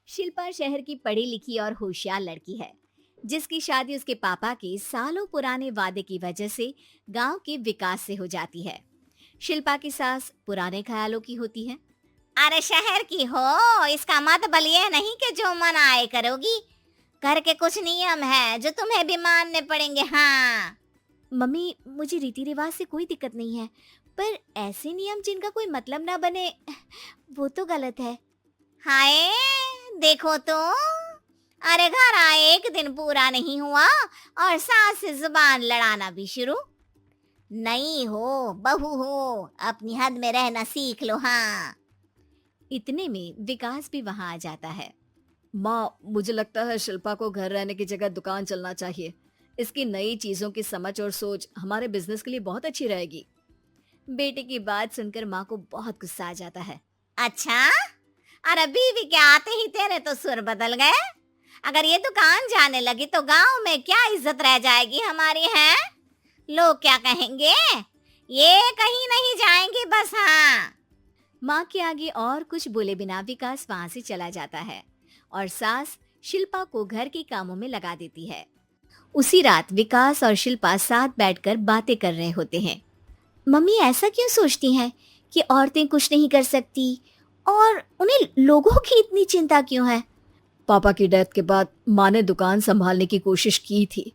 शिल्पा शहर की पढ़ी लिखी और होशियार लड़की है, जिसकी शादी उसके पापा के सालों पुराने वादे की वजह से गांव के विकास से हो जाती है। शिल्पा की सास पुराने ख्यालों की होती है। अरे शहर की हो, इसका मतलब ये नहीं कि जो मन आए करोगी। घर के कुछ नियम है जो तुम्हें भी मानने पड़ेंगे। हाँ। मम्मी, मुझे रीति रिवाज से कोई दिक्कत नहीं है, पर ऐसे नियम जिनका कोई मतलब ना बने, वो तो गलत है। हाय, देखो तो। अरे घर आए एक दिन पूरा नहीं हुआ और सास से जुबान लड़ाना भी शुरू। नहीं हो, बहू हो, अपनी हद में रहना सीख लो। हाँ। इतने में विकास भी वहां आ जाता है। माँ, मुझे लगता है शिल्पा को घर रहने की जगह दुकान चलना चाहिए। इसकी नई चीजों की समझ और सोच हमारे बिजनेस के लिए बहुत अच्छी रहेगी। बेटे की बात सुनकर माँ को बहुत गुस्सा आ जाता है। अच्छा, अरे बीवी के आते ही तेरे तो सुर बदल गए। अगर ये दुकान जाने लगी तो गांव में क्या इज्जत रह जाएगी हमारी है? लोग क्या कहेंगे? ये कहीं नहीं जाएंगे बस। हाँ। माँ के आगे और कुछ बोले बिना विकास वहां से चला जाता है और सास शिल्पा को घर के कामों में लगा देती है। उसी रात विकास और शिल्पा साथ बैठकर बातें कर रहे होते हैं। मम्मी ऐसा क्यों सोचती हैं कि औरतें कुछ नहीं कर सकती, और उन्हें लोगों की इतनी चिंता क्यों है? पापा की डेथ के बाद माँ ने दुकान संभालने की कोशिश की थी,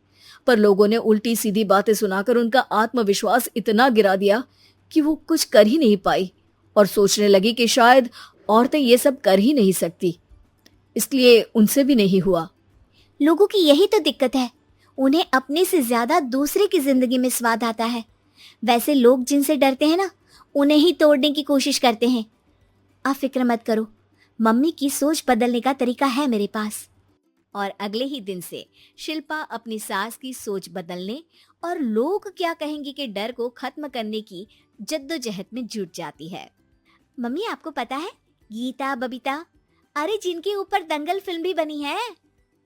पर लोगों ने उल्टी सीधी बातें सुनाकर उनका आत्मविश्वास इतना गिरा दिया कि वो कुछ कर ही नहीं पाई और सोचने लगी कि शायद औरतें ये सब कर ही नहीं सकती, इसलिए उनसे भी नहीं हुआ। लोगों की यही तो दिक्कत है, उन्हें अपने से ज्यादा दूसरे की जिंदगी में स्वाद आता है। वैसे लोग जिनसे डरते हैं ना, उन्हें ही तोड़ने की कोशिश करते हैं। आप फिक्र मत करो, मम्मी की सोच बदलने का तरीका है मेरे पास। और अगले ही दिन से शिल्पा अपनी सास की सोच बदलने और लोग क्या कहेंगे के डर को खत्म करने की जद्दोजहद में जुट जाती है। मम्मी, आपको पता है गीता बबीता, अरे जिनके ऊपर दंगल फिल्म भी बनी है,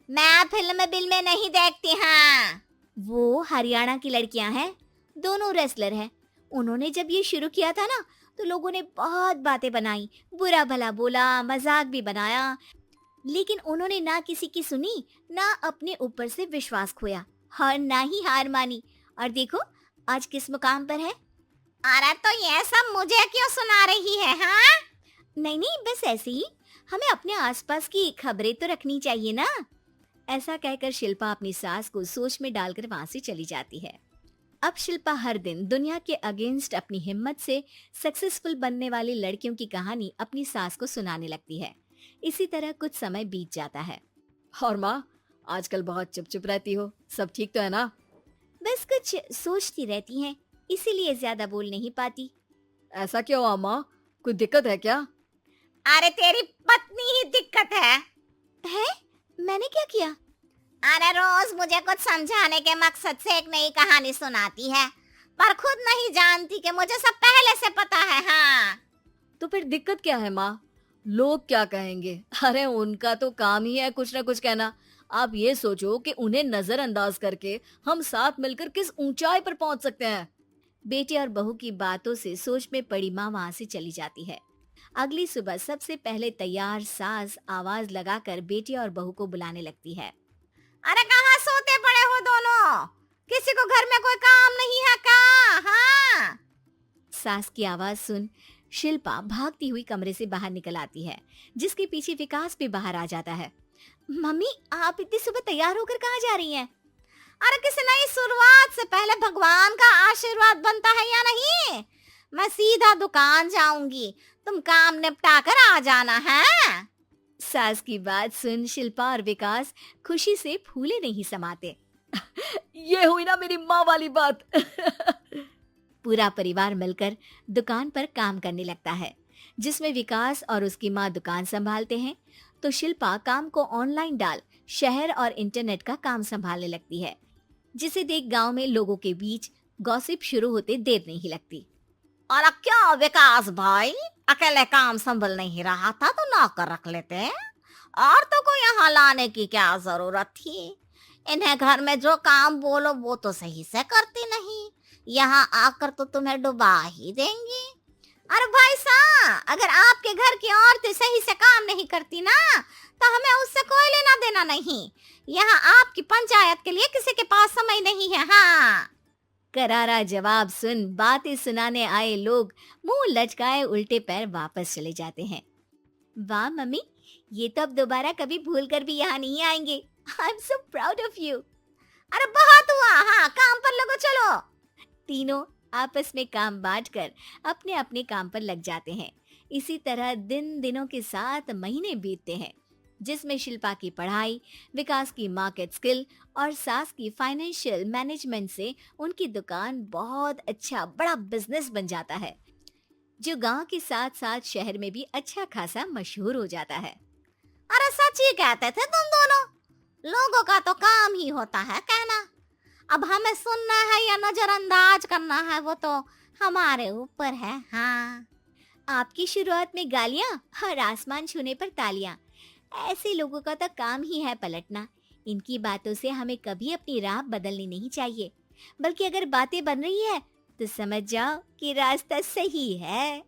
मैं फिल्म बिल में नहीं देखती। हाँ। वो हरियाणा की लड़कियां हैं, दोनों रेसलर हैं। उन्होंने जब ये शुरू किया था ना, तो लोगों ने बहुत बातें बनाई, बुरा भला बोला, मजाक भी बनाया, लेकिन उन्होंने ना किसी की सुनी, ना अपने ऊपर से विश्वास खोया और ना ही हार मानी। और देखो आज किस मुकाम पर है। अरे तो ये सब मुझे क्यों सुना रही है? हाँ। नहीं नहीं, बस ऐसे ही, हमें अपने आसपास की खबरें तो रखनी चाहिए ना। ऐसा कहकर शिल्पा अपनी सास को सोच में डालकर वहां से चली जाती है। अब शिल्पा हर दिन दुनिया के अगेंस्ट अपनी हिम्मत से सक्सेसफुल बनने वाली लड़कियों की कहानी अपनी सास को सुनाने लगती है। इसी तरह कुछ समय बीत जाता है। और माँ, आजकल बहुत चुप चुप रहती हो, सब ठीक तो है ना? बस कुछ सोचती रहती हैं, इसीलिए ज्यादा बोल नहीं पाती। ऐसा क्यों हुआ माँ, कोई दिक्कत है क्या? अरे तेरी पत्नी ही दिक्कत है। है? मैंने क्या किया? अरे रोज मुझे कुछ समझाने के मकसद से एक नई कहानी सुनाती है, पर खुद नहीं जानती कि मुझे सब पहले से पता है। हाँ। तो फिर दिक्कत क्या है माँ? लोग क्या कहेंगे? अरे उनका तो काम ही है कुछ ना कुछ कहना। आप ये सोचो कि उन्हें नजरअंदाज करके हम साथ मिलकर किस ऊंचाई पर पहुंच सकते हैं। बेटे और बहू की बातों से सोच में पड़ी माँ वहां से चली जाती है। अगली सुबह सबसे पहले तैयार सास आवाज लगाकर बेटे और बहू को बुलाने लगती है। अरे कहाँ सोते पड़े हो दोनों? किसी को घर में कोई काम नहीं है का? हाँ। सास की आवाज सुन शिल्पा भागती हुई कमरे से बाहर निकल आती है, जिसके पीछे विकास भी बाहर आ जाता है। मम्मी, आप इतनी सुबह तैयार होकर कहाँ जा रही हैं? अरे किसी नई शुरुआत से पहले भगवान का आशीर्वाद बनता है या नहीं? मैं सीधा दुकान जाऊंगी, तुम काम निपटा कर आ जाना है। सास की बात सुन शिल्पा और विकास खुशी से फूले नहीं समाते। ये हुई ना मेरी माँ वाली बात। पूरा परिवार मिलकर दुकान पर काम करने लगता है, जिसमें विकास और उसकी माँ दुकान संभालते हैं, तो शिल्पा काम को ऑनलाइन डाल शहर और इंटरनेट का काम संभालने लगती है, जिसे देख गांव में लोगों के बीच गॉसिप शुरू होते देर नहीं लगती। और क्या विकास भाई, अकेले काम संभल नहीं रहा था तो नौकर रख लेते। और तो को यहाँ लाने की क्या जरूरत थी? इन्हें घर में जो काम बोलो वो तो सही से करती नहीं, यहाँ आकर तो तुम्हें डुबा ही देंगी। अरे भाई साहब, अगर आपके घर की औरतें सही से काम नहीं करती ना, तो हमें देना नहीं। यहाँ आपकी पंचायत के लिए किसी के पास समय नहीं है। हाँ। करारा जवाब सुन बातें सुनाने आए लोग मुंह लटकाए उल्टे पैर वापस चले जाते हैं। वाह मम्मी, ये तो अब दोबारा कभी भूल कर भी यहाँ नहीं आएंगे। I am so proud of you. अरे बहुत हुआ, हाँ काम पर लगो चलो। तीनों आपस में काम बांटकर अपने अपने काम पर लग जाते हैं। इसी तरह दिनों के साथ महीने बीतते हैं, जिसमें शिल्पा की पढ़ाई, विकास की मार्केट स्किल और सास की फाइनेंशियल मैनेजमेंट से उनकी दुकान बहुत अच्छा बड़ा बिजनेस बन जाता है, जो गांव के साथ साथ शहर में भी अच्छा खासा मशहूर हो जाता है। अरे सच ही कहते थे तुम दोनों, लोगों का तो काम ही होता है कहना। अब हमें सुनना है या नजरअंदाज करना है वो तो हमारे ऊपर है। हाँ। आपकी शुरुआत में गालियां और आसमान छूने पर तालियां, ऐसे लोगों का तो काम ही है पलटना। इनकी बातों से हमें कभी अपनी राह बदलनी नहीं चाहिए, बल्कि अगर बातें बन रही है तो समझ जाओ कि रास्ता सही है।